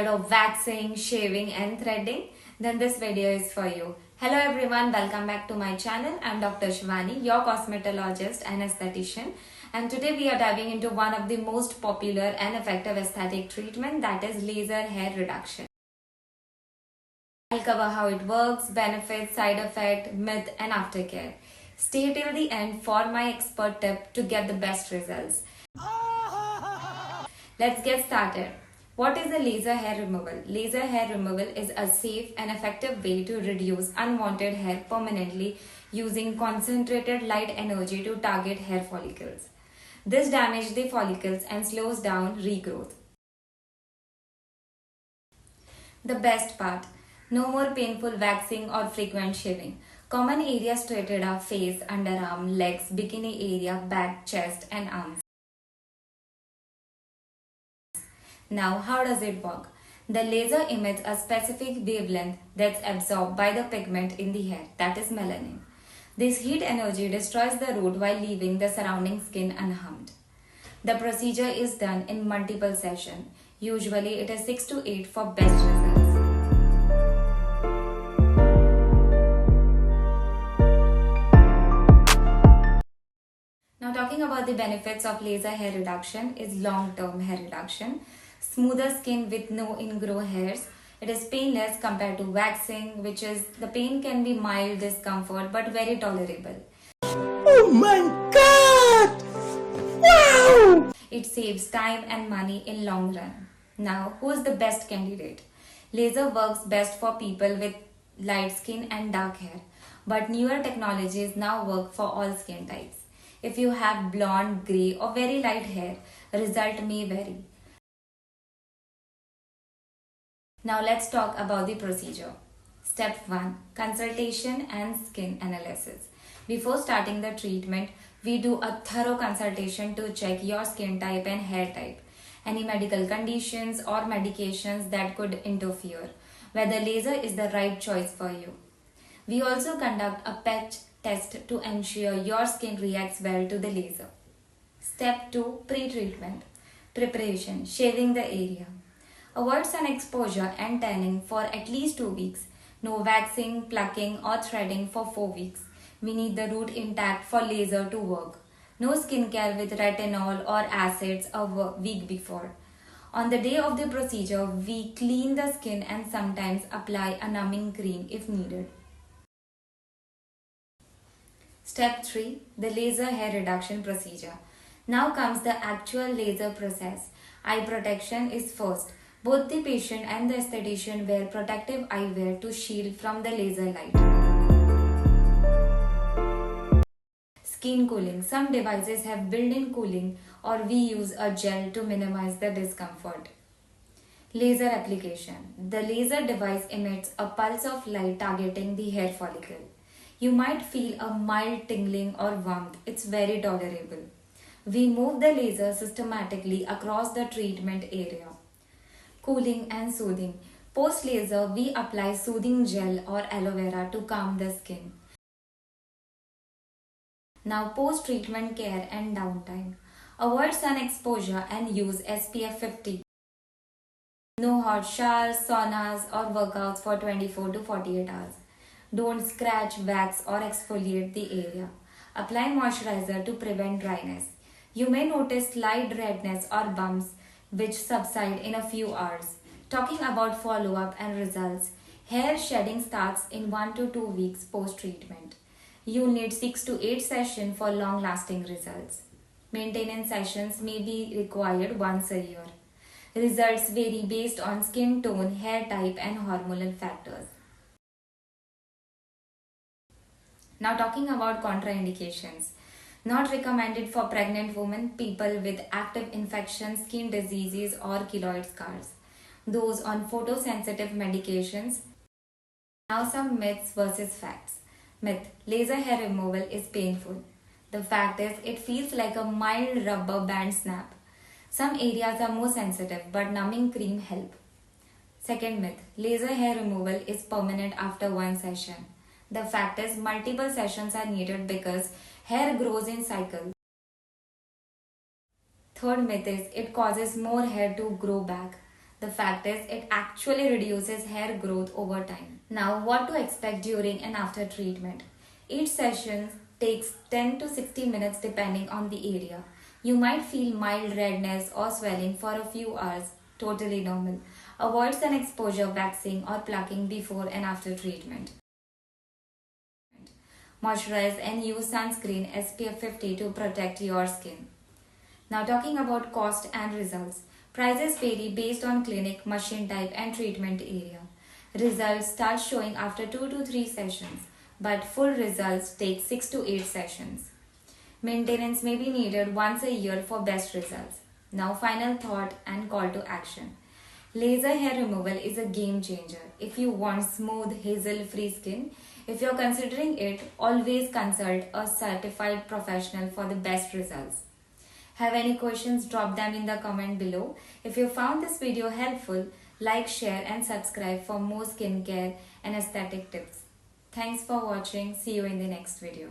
of waxing, shaving and threading, then this video is for you. Hello everyone, welcome back to my channel. I'm Dr. Shivani, your cosmetologist and esthetician. And today we are diving into one of the most popular and effective aesthetic treatment, that is laser hair reduction. I'll cover how it works, benefits, side effect, myth and aftercare. Stay till the end for my expert tip to get the best results. Let's get started. What is a laser hair removal? Laser hair removal is a safe and effective way to reduce unwanted hair permanently using concentrated light energy to target hair follicles. This damages the follicles and slows down regrowth. The best part: no more painful waxing or frequent shaving. Common areas treated are face, underarm, legs, bikini area, back, chest and arms. Now, how does it work? The laser emits a specific wavelength that's absorbed by the pigment in the hair, that is melanin. This heat energy destroys the root while leaving the surrounding skin unharmed. The procedure is done in multiple sessions. Usually it is 6 to 8 for best results. Now talking about the benefits of laser hair reduction is long-term hair reduction. Smoother skin with no ingrown hairs. It is painless compared to waxing, which is the pain can be mild discomfort but very tolerable. Oh my God! Wow! It saves time and money in long run. Now, who is the best candidate? Laser works best for people with light skin and dark hair, but newer technologies now work for all skin types. If you have blonde, grey or very light hair, result may vary. Now let's talk about the procedure. Step 1. Consultation and skin analysis. Before starting the treatment, we do a thorough consultation to check your skin type and hair type, any medical conditions or medications that could interfere, whether laser is the right choice for you. We also conduct a patch test to ensure your skin reacts well to the laser. Step 2. Pre-treatment. Preparation. Shaving the area. Avoid sun exposure and tanning for at least 2 weeks. No waxing, plucking or threading for 4 weeks. We need the root intact for laser to work. No skincare with retinol or acids a week before. On the day of the procedure, we clean the skin and sometimes apply a numbing cream if needed. Step 3. The laser hair reduction procedure. Now comes the actual laser process. Eye protection is first. Both the patient and the esthetician wear protective eyewear to shield from the laser light. Skin cooling. Some devices have built-in cooling or we use a gel to minimize the discomfort. Laser application. The laser device emits a pulse of light targeting the hair follicle. You might feel a mild tingling or warmth. It's very tolerable. We move the laser systematically across the treatment area. Cooling and soothing. Post-laser, we apply soothing gel or aloe vera to calm the skin. Now post-treatment care and downtime. Avoid sun exposure and use SPF 50. No hot showers, saunas or workouts for 24 to 48 hours. Don't scratch, wax or exfoliate the area. Apply moisturizer to prevent dryness. You may notice slight redness or bumps which subside in a few hours. Talking about follow-up and results. Hair shedding starts in 1 to 2 weeks post-treatment. You need 6 to 8 sessions for long-lasting results. Maintenance sessions may be required once a year. Results vary based on skin tone, hair type and hormonal factors. Now talking about contraindications. Not recommended for pregnant women, people with active infections, skin diseases or keloid scars. Those on photosensitive medications. Now some myths versus facts. Myth: laser hair removal is painful. The fact is, it feels like a mild rubber band snap. Some areas are more sensitive, but numbing cream help. Second myth: laser hair removal is permanent after one session. The fact is, multiple sessions are needed because hair grows in cycles. Third myth is, it causes more hair to grow back. The fact is, it actually reduces hair growth over time. Now, what to expect during and after treatment? Each session takes 10 to 60 minutes depending on the area. You might feel mild redness or swelling for a few hours, totally normal. Avoid sun exposure, waxing or plucking before and after treatment. Moisturize and use sunscreen SPF 50 to protect your skin. Now talking about cost and results. Prices vary based on clinic, machine type and treatment area. Results start showing after 2 to 3 sessions, but full results take 6 to 8 sessions. Maintenance may be needed once a year for best results. Now final thought and call to action. Laser hair removal is a game changer. If you want smooth, hassle-free skin, if you're considering it, always consult a certified professional for the best results. Have any questions? Drop them in the comment below. If you found this video helpful, like, share and subscribe for more skincare and aesthetic tips. Thanks for watching. See you in the next video.